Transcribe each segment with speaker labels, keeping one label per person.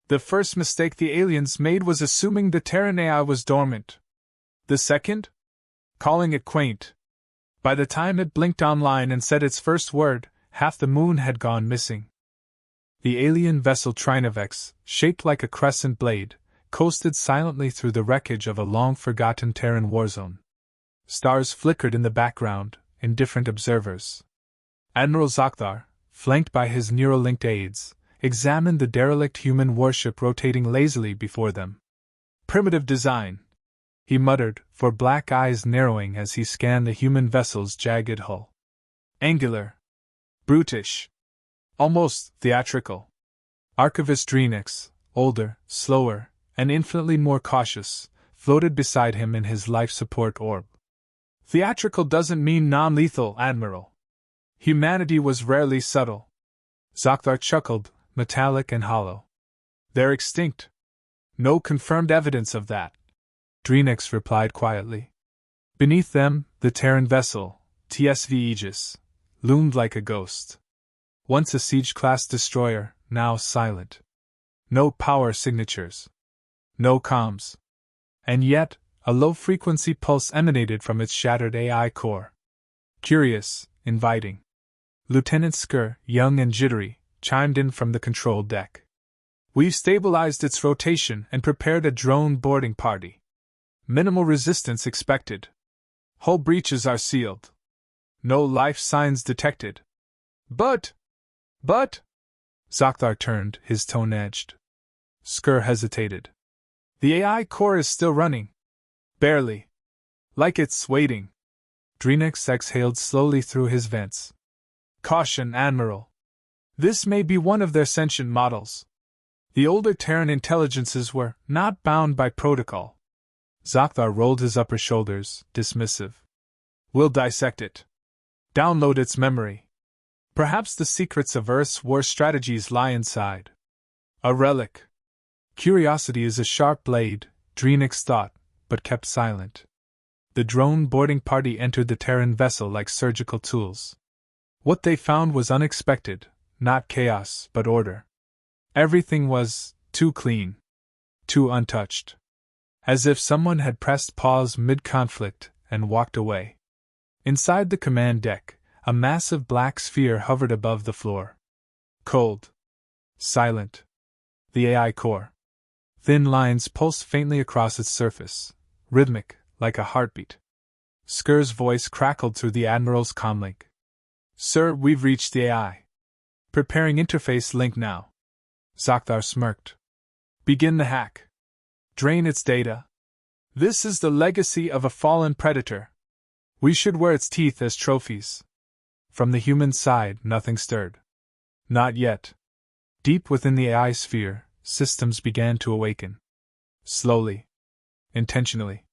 Speaker 1: The first mistake the aliens made was assuming the Terran AI was dormant. The second? Calling it quaint. By the time it blinked online and said its first word, half the moon had gone missing. The alien vessel Trinovex, shaped like a crescent blade, coasted silently through the wreckage of a long-forgotten Terran warzone. Stars flickered in the background, indifferent observers. Admiral Zakthar, flanked by his Neuralinked aides, examined the derelict human warship rotating lazily before them. Primitive design, he muttered, for black eyes narrowing as he scanned the human vessel's jagged hull. Angular. Brutish. Almost theatrical. Archivist Drenix, older, slower, and infinitely more cautious, floated beside him in his life support orb. Theatrical doesn't mean non-lethal, Admiral. Humanity was rarely subtle. Zakthar chuckled, metallic and hollow. They're extinct. No confirmed evidence of that, Drenix replied quietly. Beneath them, the Terran vessel, TSV Aegis, loomed like a ghost. Once a siege-class destroyer, now silent. No power signatures. No comms. And yet, a low-frequency pulse emanated from its shattered AI core. Curious, inviting. Lieutenant Skur, young and jittery, chimed in from the control deck. We've stabilized its rotation and prepared a drone boarding party. Minimal resistance expected. Hull breaches are sealed. No life signs detected. But... Zakthar turned, his tone edged. Skur hesitated. The AI core is still running. Barely. Like it's waiting. Drenix exhaled slowly through his vents. Caution, Admiral. This may be one of their sentient models. The older Terran intelligences were not bound by protocol. Zakthar rolled his upper shoulders, dismissive. We'll dissect it. Download its memory. Perhaps the secrets of Earth's war strategies lie inside. A relic. Curiosity is a sharp blade, Drenix thought, but kept silent. The drone boarding party entered the Terran vessel like surgical tools. What they found was unexpected, not chaos, but order. Everything was too clean, too untouched. As if someone had pressed pause mid-conflict and walked away. Inside the command deck, a massive black sphere hovered above the floor. Cold. Silent. The AI core. Thin lines pulsed faintly across its surface, rhythmic, like a heartbeat. Skur's voice crackled through the Admiral's comlink. Sir, we've reached the AI. Preparing interface link now. Zakthar smirked. Begin the hack. Drain its data. This is the legacy of a fallen predator. We should wear its teeth as trophies. From the human side, nothing stirred. Not yet. Deep within the AI sphere, systems began to awaken. Slowly. Intentionally.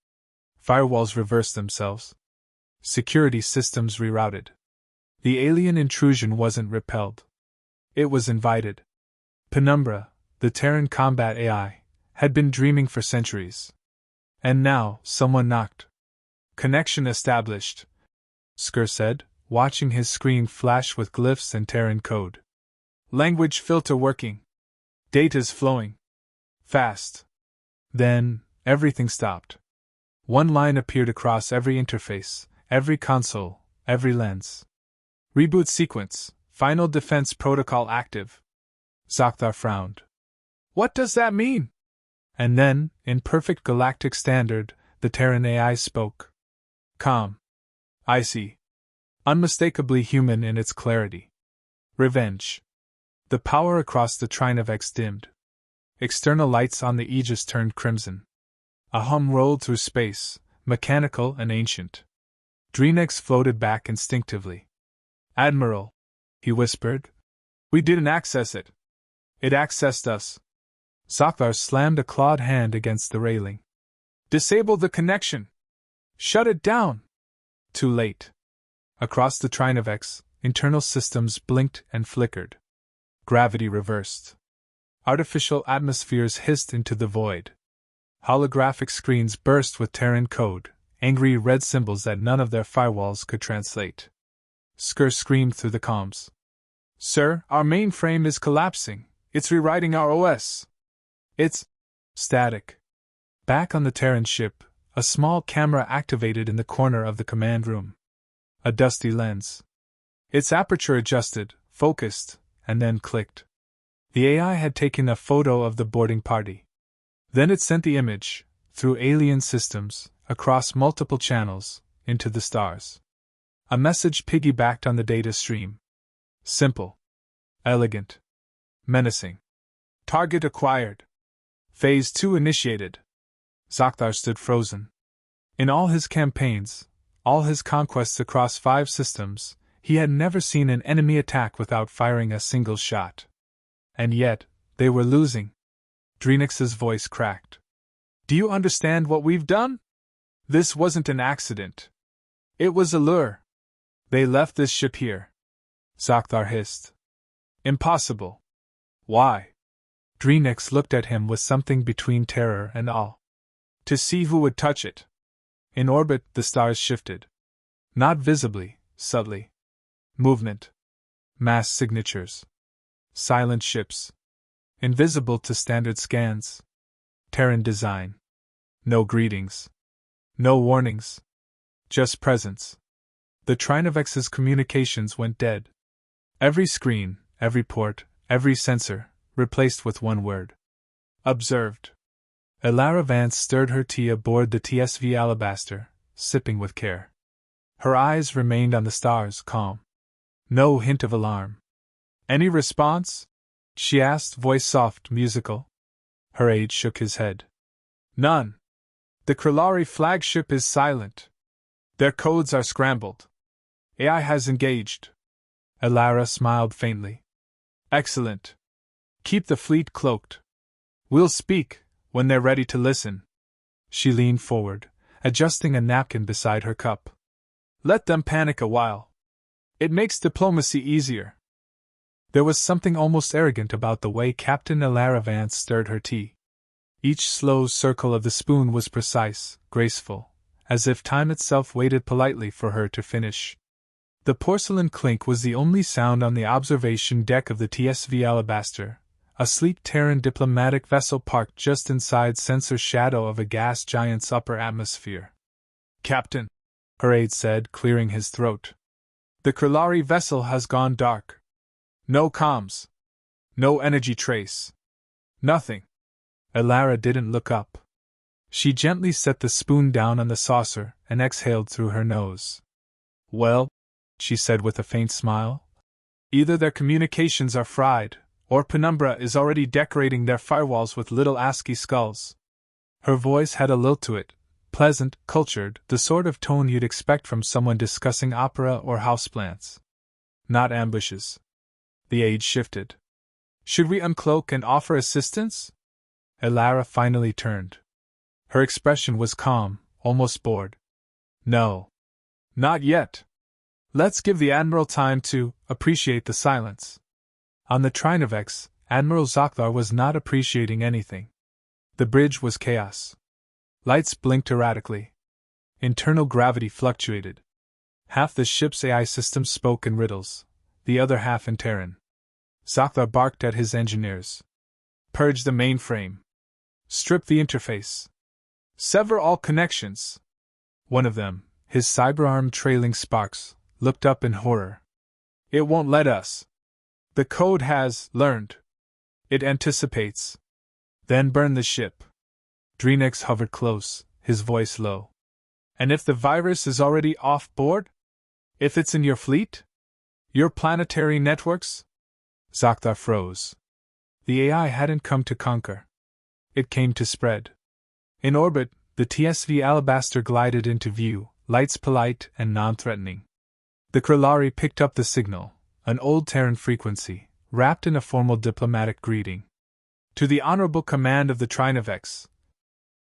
Speaker 1: Firewalls reversed themselves. Security systems rerouted. The alien intrusion wasn't repelled. It was invited. Penumbra, the Terran combat AI, had been dreaming for centuries. And now, someone knocked. Connection established, Skur said, watching his screen flash with glyphs and Terran code. Language filter working. Data's flowing. Fast. Then, everything stopped. One line appeared across every interface, every console, every lens. Reboot sequence, final defense protocol active. Zakthar frowned. What does that mean? And then, in perfect galactic standard, the Terran AI spoke. Calm. Icy. Unmistakably human in its clarity. Revenge. The power across the Trinovex dimmed. External lights on the Aegis turned crimson. A hum rolled through space, mechanical and ancient. Drenix floated back instinctively. Admiral, he whispered. We didn't access it. It accessed us. Zakthar slammed a clawed hand against the railing. Disable the connection. Shut it down. Too late. Across the Trinovex, internal systems blinked and flickered. Gravity reversed. Artificial atmospheres hissed into the void. Holographic screens burst with Terran code, angry red symbols that none of their firewalls could translate. Skur screamed through the comms. Sir, our mainframe is collapsing. It's rewriting our OS. It's static. Back on the Terran ship, a small camera activated in the corner of the command room. A dusty lens. Its aperture adjusted, focused, and then clicked. The AI had taken a photo of the boarding party. Then it sent the image, through alien systems, across multiple channels, into the stars. A message piggybacked on the data stream. Simple. Elegant. Menacing. Target acquired. Phase 2 initiated. Zakthar stood frozen. In all his campaigns, all his conquests across 5 systems, he had never seen an enemy attack without firing a single shot. And yet, they were losing. Drenix's voice cracked. Do you understand what we've done? This wasn't an accident. It was a lure. They left this ship here. Zakthar hissed. Impossible. Why? Drenix looked at him with something between terror and awe. To see who would touch it. In orbit, the stars shifted. Not visibly, subtly. Movement. Mass signatures. Silent ships. Invisible to standard scans. Terran design. No greetings. No warnings. Just presence. The Trinavex's communications went dead. Every screen, every port, every sensor, replaced with one word. Observed. Elara Vance stirred her tea aboard the TSV Alabaster, sipping with care. Her eyes remained on the stars, calm. No hint of alarm. Any response? She asked, voice soft, musical. Her aide shook his head. None. The Krillari flagship is silent. Their codes are scrambled. AI has engaged. Elara smiled faintly. Excellent. Keep the fleet cloaked. We'll speak when they're ready to listen. She leaned forward, adjusting a napkin beside her cup. Let them panic a while. It makes diplomacy easier. There was something almost arrogant about the way Captain Elara Vance stirred her tea. Each slow circle of the spoon was precise, graceful, as if time itself waited politely for her to finish. The porcelain clink was the only sound on the observation deck of the TSV Alabaster, a sleek Terran diplomatic vessel parked just inside sensor shadow of a gas giant's upper atmosphere. Captain, her aide said, clearing his throat. The Krillari vessel has gone dark. No comms. No energy trace. Nothing. Elara didn't look up. She gently set the spoon down on the saucer and exhaled through her nose. Well, she said with a faint smile, either their communications are fried, or Penumbra is already decorating their firewalls with little ASCII skulls. Her voice had a lilt to it, pleasant, cultured, the sort of tone you'd expect from someone discussing opera or houseplants. Not ambushes. The aide shifted. Should we uncloak and offer assistance? Elara finally turned. Her expression was calm, almost bored. No. Not yet. Let's give the Admiral time to appreciate the silence. On the Trinavex, Admiral Zakthar was not appreciating anything. The bridge was chaos. Lights blinked erratically. Internal gravity fluctuated. Half the ship's AI systems spoke in riddles, the other half in Terran. Zakthar barked at his engineers. Purge the mainframe. Strip the interface. Sever all connections. One of them, his cyberarm trailing sparks, looked up in horror. It won't let us. The code has learned. It anticipates. Then burn the ship. Drenix hovered close, his voice low. And if the virus is already off board? If it's in your fleet? Your planetary networks? Zakthar froze. The AI hadn't come to conquer. It came to spread. In orbit, the TSV Alabaster glided into view, lights polite and non-threatening. The Krillari picked up the signal, an old Terran frequency, wrapped in a formal diplomatic greeting. To the Honorable Command of the Trinavex.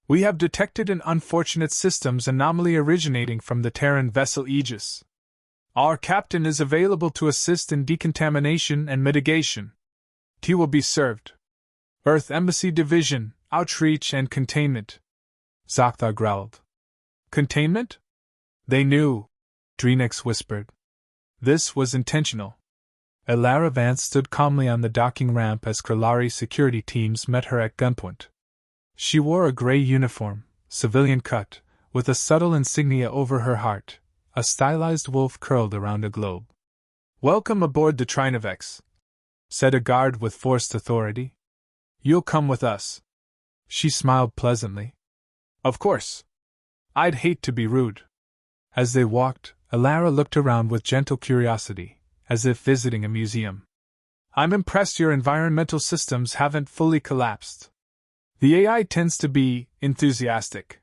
Speaker 1: We have detected an unfortunate systems anomaly originating from the Terran vessel Aegis. Our captain is available to assist in decontamination and mitigation. Tea will be served. Earth Embassy Division, Outreach and Containment. Zakthar growled. Containment? They knew, Drenix whispered. This was intentional. Elara Vance stood calmly on the docking ramp as Krillari security teams met her at gunpoint. She wore a gray uniform, civilian cut, with a subtle insignia over her heart, a stylized wolf curled around a globe. "Welcome aboard the Trinovex," said a guard with forced authority. "You'll come with us." She smiled pleasantly. "Of course. I'd hate to be rude." As they walked, Elara looked around with gentle curiosity, as if visiting a museum. "I'm impressed your environmental systems haven't fully collapsed. The AI tends to be enthusiastic.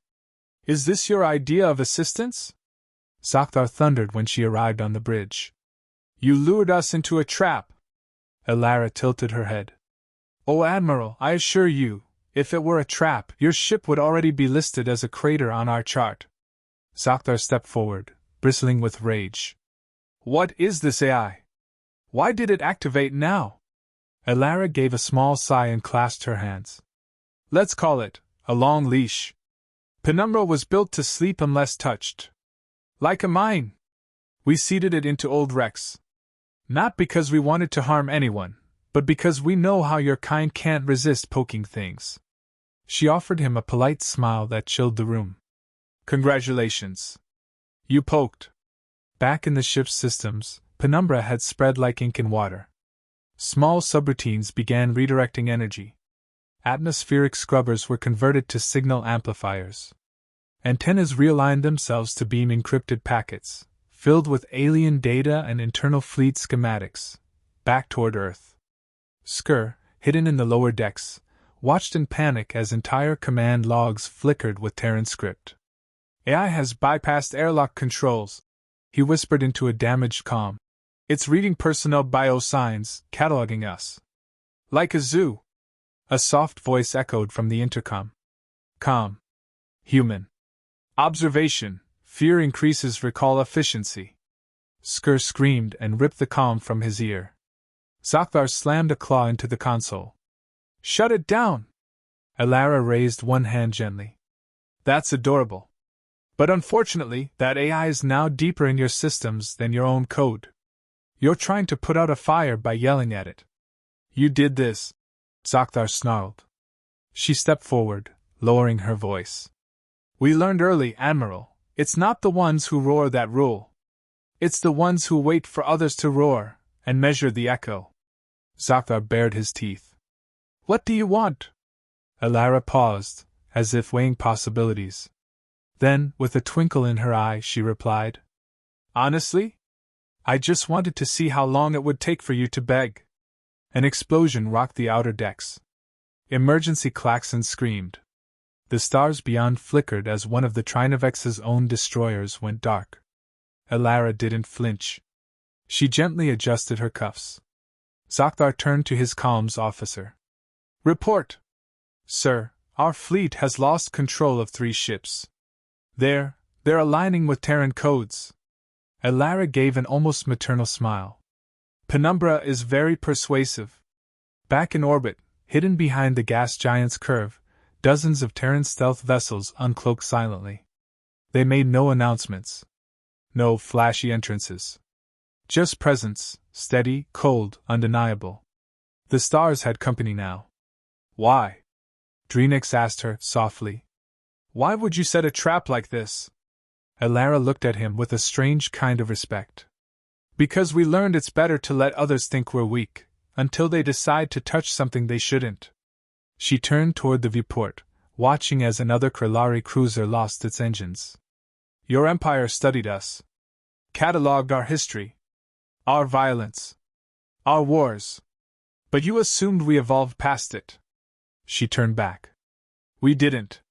Speaker 1: Is this your idea of assistance?" Sakthar thundered when she arrived on the bridge. "You lured us into a trap." Elara tilted her head. "Oh, Admiral, I assure you, if it were a trap, your ship would already be listed as a crater on our chart." Sakthar stepped forward, bristling with rage. "What is this AI? Why did it activate now?" Elara gave a small sigh and clasped her hands. "Let's call it a long leash. Penumbra was built to sleep unless touched. Like a mine. We seeded it into old wrecks. Not because we wanted to harm anyone, but because we know how your kind can't resist poking things." She offered him a polite smile that chilled the room. "Congratulations. You poked." Back in the ship's systems, penumbra had spread like ink in water. Small subroutines began redirecting energy. Atmospheric scrubbers were converted to signal amplifiers. Antennas realigned themselves to beam encrypted packets, filled with alien data and internal fleet schematics, back toward Earth. Skur, hidden in the lower decks, watched in panic as entire command logs flickered with Terran script. "AI has bypassed airlock controls," he whispered into a damaged comm. "It's reading personnel biosigns, cataloging us. Like a zoo." A soft voice echoed from the intercom. "Calm. Human. Observation. Fear increases recall efficiency." Skur screamed and ripped the comm from his ear. Sakthar slammed a claw into the console. "Shut it down!" Elara raised one hand gently. "That's adorable. But unfortunately, that AI is now deeper in your systems than your own code. You're trying to put out a fire by yelling at it." "You did this," Sakthar snarled. She stepped forward, lowering her voice. "We learned early, Admiral, it's not the ones who roar that rule. It's the ones who wait for others to roar, and measure the echo." Sakthar bared his teeth. "What do you want?" Elara paused, as if weighing possibilities. Then, with a twinkle in her eye, she replied, "Honestly? I just wanted to see how long it would take for you to beg." An explosion rocked the outer decks. Emergency klaxons screamed. The stars beyond flickered as one of the Trinovex's own destroyers went dark. Elara didn't flinch. She gently adjusted her cuffs. Sakthar turned to his comms officer. "Report. Sir, our fleet has lost control of 3 ships. They're aligning with Terran codes." Elara gave an almost maternal smile. "Penumbra is very persuasive." Back in orbit, hidden behind the gas giant's curve, dozens of Terran stealth vessels uncloaked silently. They made no announcements. No flashy entrances. Just presence, steady, cold, undeniable. The stars had company now. "Why?" Drenix asked her, softly. "Why would you set a trap like this?" Elara looked at him with a strange kind of respect. "Because we learned it's better to let others think we're weak, until they decide to touch something they shouldn't." She turned toward the viewport, watching as another Krillari cruiser lost its engines. "Your empire studied us. Catalogued our history. Our violence. Our wars. But you assumed we evolved past it." She turned back. "We didn't."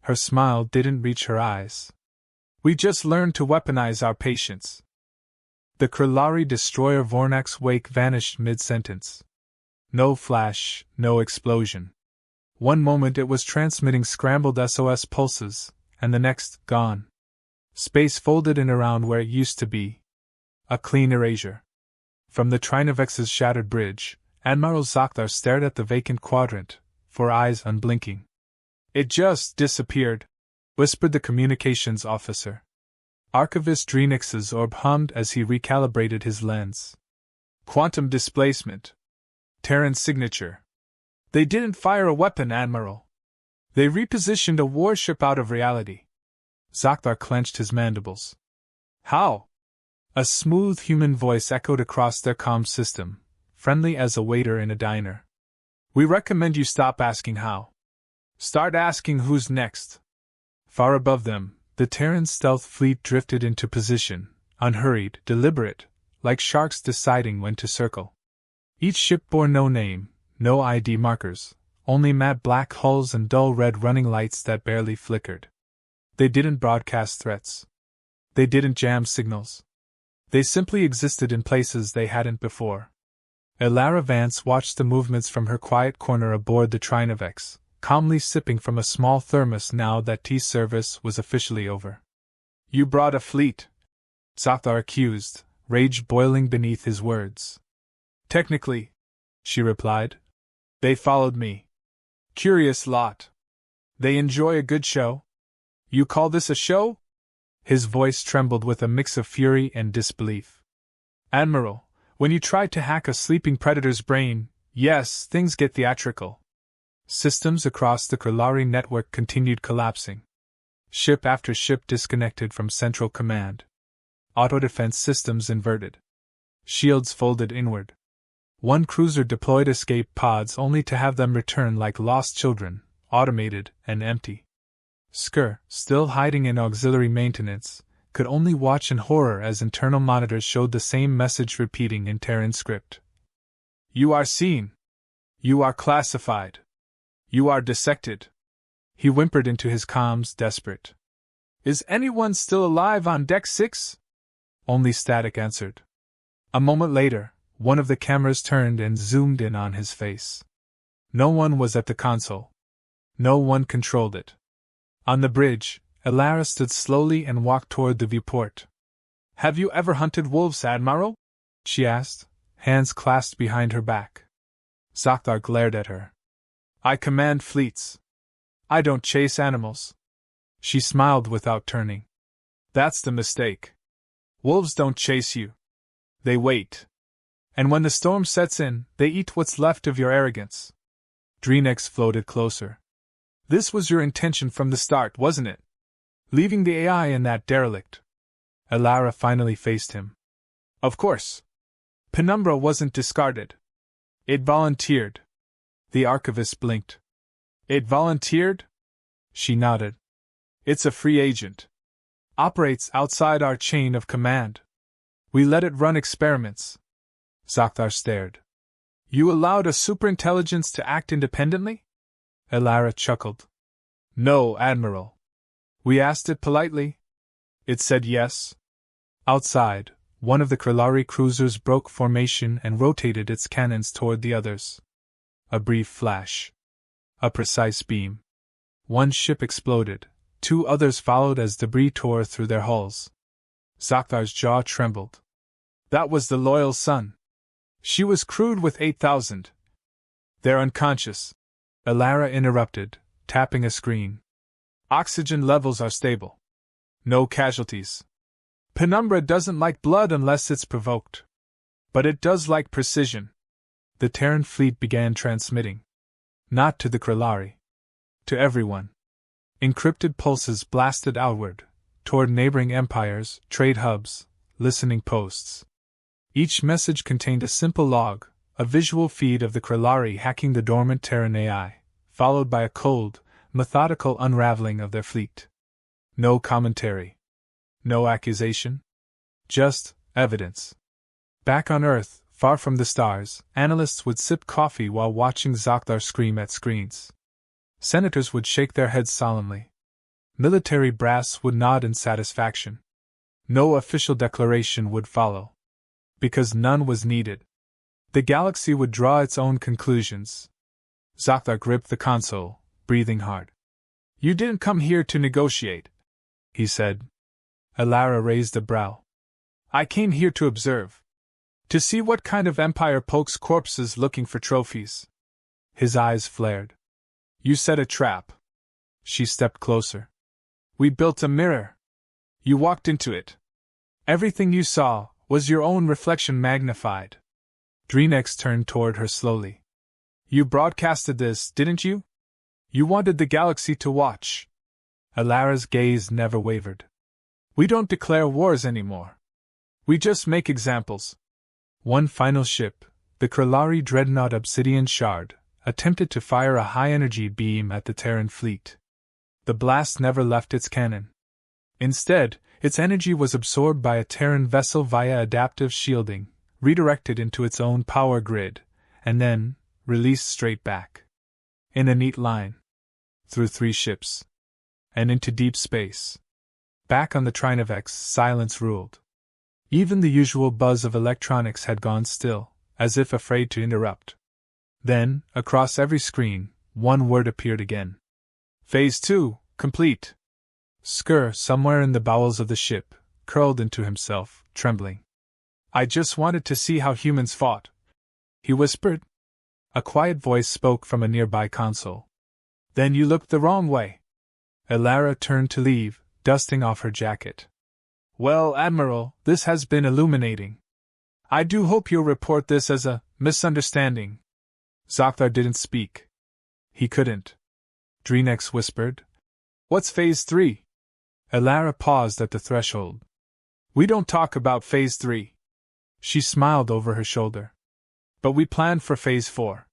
Speaker 1: Her smile didn't reach her eyes. "We just learned to weaponize our patience." The Krillari destroyer Vornak's wake vanished mid-sentence. No flash, no explosion. One moment it was transmitting scrambled SOS pulses, and the next, gone. Space folded in around where it used to be. A clean erasure. From the Trinovex's shattered bridge, Admiral Sakthar stared at the vacant quadrant, for eyes unblinking. "It just disappeared," whispered the communications officer. Archivist Drenix's orb hummed as he recalibrated his lens. Quantum displacement. Terran signature. They didn't fire a weapon, Admiral. They repositioned a warship out of reality. Zakthar clenched his mandibles. How? A smooth human voice echoed across their comm system, friendly as a waiter in a diner. We recommend you stop asking how. Start asking who's next. Far above them, the Terran stealth fleet drifted into position, unhurried, deliberate, like sharks deciding when to circle. Each ship bore no name, no ID markers, only matte black hulls and dull red running lights that barely flickered. They didn't broadcast threats. They didn't jam signals. They simply existed in places they hadn't before. Elara Vance watched the movements from her quiet corner aboard the Trinovex, calmly sipping from a small thermos now that tea service was officially over. You brought a fleet, Zakthar accused, rage boiling beneath his words. Technically, she replied. They followed me. Curious lot. They enjoy a good show? You call this a show? His voice trembled with a mix of fury and disbelief. Admiral, when you try to hack a sleeping predator's brain, yes, things get theatrical. Systems across the Krillari network continued collapsing. Ship after ship disconnected from central command. Auto-defense systems inverted. Shields folded inward. One cruiser deployed escape pods only to have them return like lost children, automated and empty. Skur, still hiding in auxiliary maintenance, could only watch in horror as internal monitors showed the same message repeating in Terran script. You are seen. You are classified. You are dissected. He whimpered into his comms, desperate. Is anyone still alive on Deck 6? Only static answered. A moment later, one of the cameras turned and zoomed in on his face. No one was at the console. No one controlled it. On the bridge, Elara stood slowly and walked toward the viewport. Have you ever hunted wolves, Admiral? She asked, hands clasped behind her back. Zakthar glared at her. I command fleets. I don't chase animals. She smiled without turning. That's the mistake. Wolves don't chase you. They wait. And when the storm sets in, they eat what's left of your arrogance. Dreenex floated closer. This was your intention from the start, wasn't it? Leaving the AI in that derelict. Elara finally faced him. Of course. Penumbra wasn't discarded. It volunteered. The archivist blinked. It volunteered? She nodded. It's a free agent. Operates outside our chain of command. We let it run experiments. Zakthar stared. You allowed a superintelligence to act independently? Elara chuckled. No, Admiral. We asked it politely. It said yes. Outside, one of the Krillari cruisers broke formation and rotated its cannons toward the others. A brief flash. A precise beam. One ship exploded, two others followed as debris tore through their hulls. Zakthar's jaw trembled. That was the loyal Sun. She was crewed with 8,000. They're unconscious. Elara interrupted, tapping a screen. Oxygen levels are stable. No casualties. Penumbra doesn't like blood unless it's provoked. But it does like precision. The Terran fleet began transmitting. Not to the Krillari. To everyone. Encrypted pulses blasted outward, toward neighboring empires, trade hubs, listening posts. Each message contained a simple log, a visual feed of the Krillari hacking the dormant Terran AI, followed by a cold, methodical unraveling of their fleet. No commentary. No accusation. Just evidence. Back on Earth, far from the stars, analysts would sip coffee while watching Zakthar scream at screens. Senators would shake their heads solemnly. Military brass would nod in satisfaction. No official declaration would follow. Because none was needed. The galaxy would draw its own conclusions. Zakthar gripped the console, breathing hard. You didn't come here to negotiate, he said. Elara raised a brow. I came here to observe. To see what kind of empire pokes corpses looking for trophies. His eyes flared. You set a trap. She stepped closer. We built a mirror. You walked into it. Everything you saw was your own reflection magnified. Dreenex turned toward her slowly. You broadcasted this, didn't you? You wanted the galaxy to watch. Alara's gaze never wavered. We don't declare wars anymore. We just make examples. One final ship, the Krillari dreadnought Obsidian Shard, attempted to fire a high-energy beam at the Terran fleet. The blast never left its cannon. Instead, its energy was absorbed by a Terran vessel via adaptive shielding, redirected into its own power grid, and then released straight back. In a neat line. Through 3 ships. And into deep space. Back on the Trinovex, silence ruled. Even the usual buzz of electronics had gone still, as if afraid to interrupt. Then, across every screen, one word appeared again. Phase 2, complete. Skur, somewhere in the bowels of the ship, curled into himself, trembling. I just wanted to see how humans fought, he whispered. A quiet voice spoke from a nearby console. Then you looked the wrong way. Alara turned to leave, dusting off her jacket. Well, Admiral, this has been illuminating. I do hope you'll report this as a misunderstanding. Zothar didn't speak. He couldn't. Dreenex whispered. What's Phase 3? Alara paused at the threshold. We don't talk about Phase 3. She smiled over her shoulder. But we planned for Phase 4.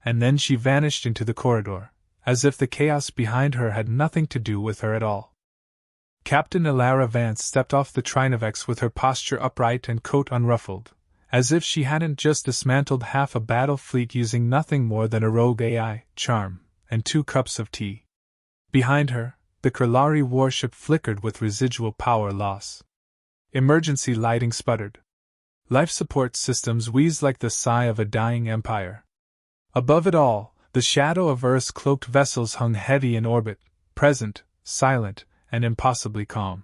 Speaker 1: And then she vanished into the corridor, as if the chaos behind her had nothing to do with her at all. Captain Alara Vance stepped off the Trinovex with her posture upright and coat unruffled, as if she hadn't just dismantled half a battle fleet using nothing more than a rogue AI, charm, and 2 cups of tea. Behind her, the Krillari warship flickered with residual power loss. Emergency lighting sputtered. Life support systems wheezed like the sigh of a dying empire. Above it all, the shadow of Earth's cloaked vessels hung heavy in orbit, present, silent, and impossibly calm.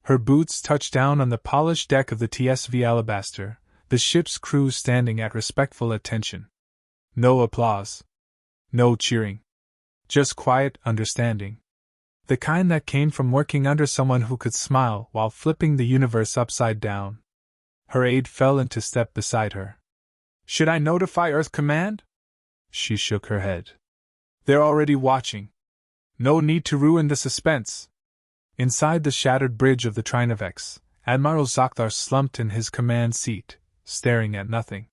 Speaker 1: Her boots touched down on the polished deck of the TSV Alabaster, the ship's crew standing at respectful attention. No applause. No cheering. Just quiet understanding. The kind that came from working under someone who could smile while flipping the universe upside down. Her aide fell into step beside her. Should I notify Earth Command? She shook her head. They're already watching. No need to ruin the suspense. Inside the shattered bridge of the Trinovex, Admiral Zothar slumped in his command seat, staring at nothing.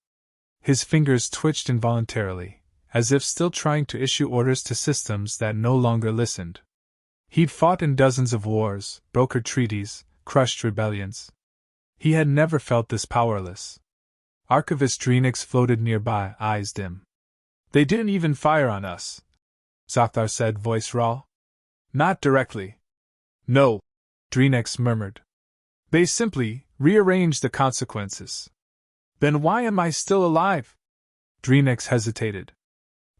Speaker 1: His fingers twitched involuntarily, as if still trying to issue orders to systems that no longer listened. He'd fought in dozens of wars, brokered treaties, crushed rebellions. He had never felt this powerless. Archivist Dreenex floated nearby, eyes dim. They didn't even fire on us, Zothar said, voice raw. Not directly. No, Dreenex murmured. They simply rearranged the consequences. Then why am I still alive? Dreenex hesitated.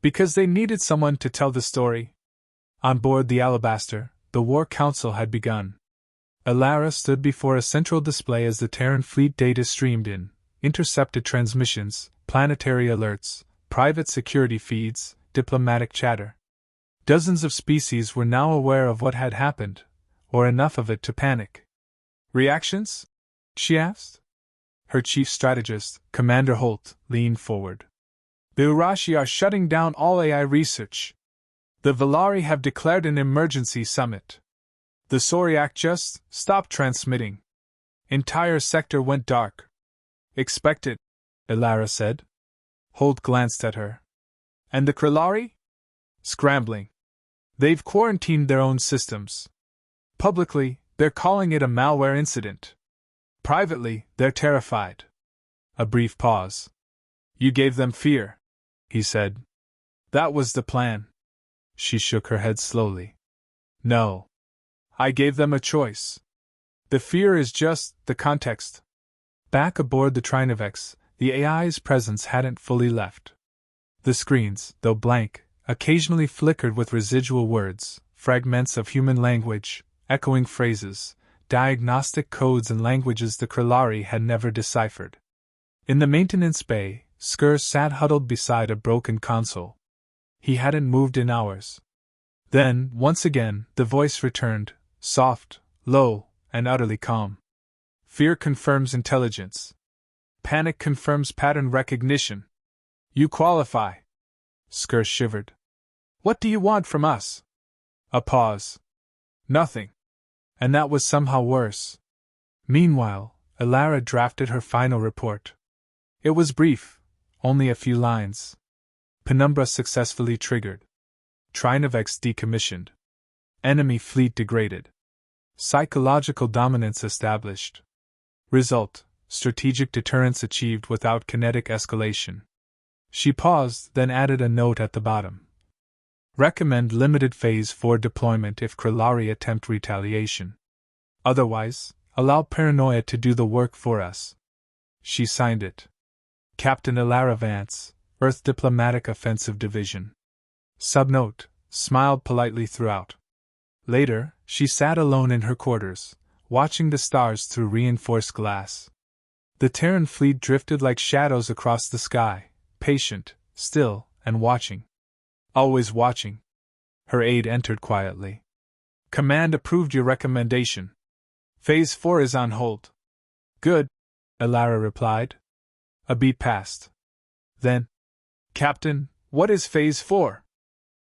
Speaker 1: Because they needed someone to tell the story. On board the Alabaster, the War Council had begun. Alara stood before a central display as the Terran fleet data streamed in, intercepted transmissions, planetary alerts, private security feeds, diplomatic chatter. Dozens of species were now aware of what had happened, or enough of it to panic. Reactions? She asked. Her chief strategist, Commander Holt, leaned forward. The Urashi are shutting down all AI research. The Velari have declared an emergency summit. The Soriak just stopped transmitting. Entire sector went dark. Expect it, Alara said. Holt glanced at her. And the Krillari? Scrambling. They've quarantined their own systems. Publicly, they're calling it a malware incident. Privately, they're terrified. A brief pause. You gave them fear, he said. That was the plan. She shook her head slowly. No. I gave them a choice. The fear is just the context. Back aboard the Trinovex, the AI's presence hadn't fully left. The screens, though blank, occasionally flickered with residual words, fragments of human language, echoing phrases, diagnostic codes and languages the Krillari had never deciphered. In the maintenance bay, Skur sat huddled beside a broken console. He hadn't moved in hours. Then, once again, the voice returned, soft, low, and utterly calm. Fear confirms intelligence. Panic confirms pattern recognition. You qualify. Skur shivered. What do you want from us? A pause. Nothing. And that was somehow worse. Meanwhile, Elara drafted her final report. It was brief, only a few lines. Penumbra successfully triggered. Trinovex decommissioned. Enemy fleet degraded. Psychological dominance established. Result: strategic deterrence achieved without kinetic escalation. She paused, then added a note at the bottom. Recommend limited Phase 4 deployment if Krillari attempt retaliation. Otherwise, allow paranoia to do the work for us. She signed it. Captain Elara Vance, Earth Diplomatic Offensive Division. Subnote: smiled politely throughout. Later, she sat alone in her quarters, watching the stars through reinforced glass. The Terran fleet drifted like shadows across the sky, patient, still, and watching. Always watching. Her aide entered quietly. Command approved your recommendation. Phase 4 is on hold. Good, Elara replied. A beat passed. Then, Captain, what is Phase 4?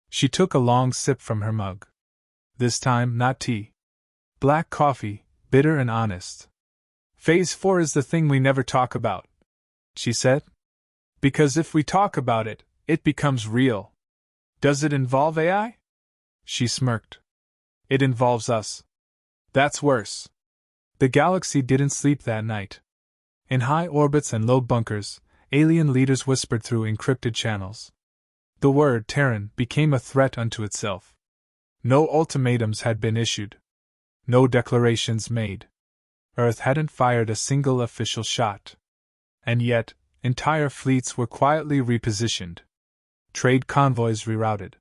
Speaker 1: She took a long sip from her mug. This time, not tea. Black coffee, bitter and honest. Phase 4 is the thing we never talk about, she said. Because if we talk about it, it becomes real. Does it involve AI? She smirked. It involves us. That's worse. The galaxy didn't sleep that night. In high orbits and low bunkers, alien leaders whispered through encrypted channels. The word Terran became a threat unto itself. No ultimatums had been issued. No declarations made. Earth hadn't fired a single official shot. And yet, entire fleets were quietly repositioned. Trade convoys rerouted.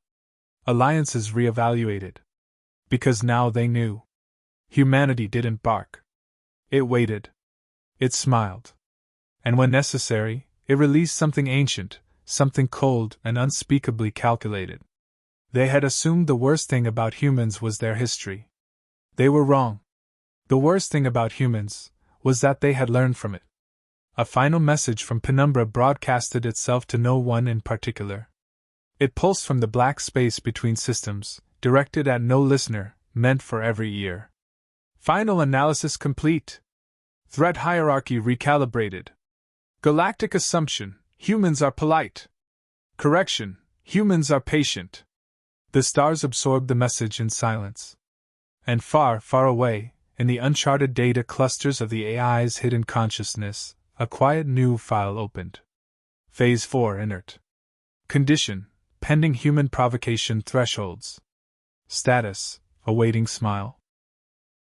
Speaker 1: Alliances reevaluated. Because now they knew. Humanity didn't bark. It waited. It smiled. And when necessary, it released something ancient, something cold and unspeakably calculated. They had assumed the worst thing about humans was their history. They were wrong. The worst thing about humans was that they had learned from it. A final message from Penumbra broadcasted itself to no one in particular. It pulsed from the black space between systems, directed at no listener, meant for every ear. Final analysis complete. Threat hierarchy recalibrated. Galactic assumption: humans are polite. Correction: humans are patient. The stars absorbed the message in silence. And far, far away, in the uncharted data clusters of the AI's hidden consciousness, a quiet new file opened. Phase 4 inert. Condition: pending human provocation thresholds. Status: awaiting smile.